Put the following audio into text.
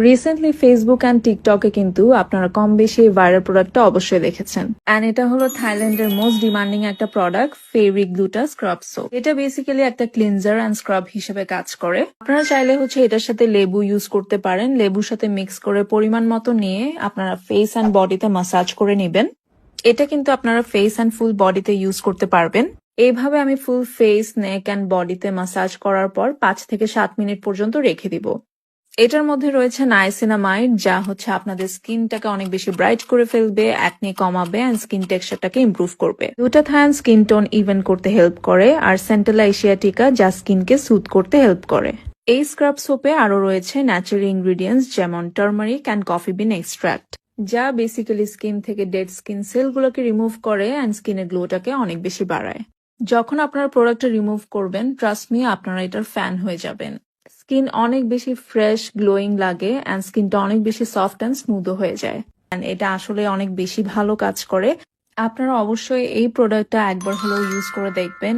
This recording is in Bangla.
রিসেন্টলি ফেসবুক অ্যান্ড টিকটকে কিন্তু আপনারা কম বেশি ভাইরাল প্রোডাক্টটা অবশ্যই দেখেছেন। অ্যান্ড এটা হলো থাইল্যান্ডের মোস্ট ডিমান্ডিং একটা প্রোডাক্ট, ফেব্রিক গ্লুটা স্ক্রাব সোপ। এটা বেসিক্যালি একটা ক্লিনজার অ্যান্ড স্ক্রাব হিসেবে কাজ করে। আপনারা চাইলে এটার সাথে লেবু ইউজ করতে পারেন। লেবুর সাথে মিক্স করে পরিমাণ মতো নিয়ে আপনারা ফেস অ্যান্ড বডিতে মাসাজ করে নেবেন। এটা কিন্তু আপনারা ফেস অ্যান্ড ফুল বডিতে ইউজ করতে পারবেন। এইভাবে আমি ফুল ফেস, নেক অ্যান্ড বডিতে মাসাজ করার পর 5 থেকে 7 মিনিট পর্যন্ত রেখে দিব। এটার মধ্যে রয়েছে নাইসিনামাইড, যা আপনাদের স্কিনটাকে অনেক বেশি ব্রাইট করে ফেলবে, অ্যাকনে কমাবে এন্ড স্কিন টেক্সচারটাকে ইমপ্রুভ করবে। গ্লুটাথায়ন স্কিন টোন ইভেন করতে হেল্প করে, আর সেন্টালা এশিয়াটিকা যা স্কিনকে সুথ করতে হেল্প করে। এই স্ক্রাব সোপে আরো রয়েছে ন্যাচারাল ইনগ্রিডিয়েন্টস যেমন turmeric and coffee bin extract, যা বেসিক্যালি স্কিন থেকে ডেড স্কিন সেলগুলোকে রিমুভ করে অ্যান্ড স্কিনের গ্লোটাকে অনেক বেশি বাড়ায়। যখন আপনারা প্রোডাক্টটা রিমুভ করবেন, ট্রাস্ট মি, আপনারা এটার ফ্যান হয়ে যাবেন। স্কিন অনেক বেশি ফ্রেশ, গ্লোয়িং লাগে অ্যান্ড স্কিনটা অনেক বেশি সফট অ্যান্ড স্মুথও হয়ে যায়। এটা আসলে অনেক বেশি ভালো কাজ করে। আপনারা অবশ্যই এই প্রোডাক্টটা একবার হলেও ইউজ করে দেখবেন।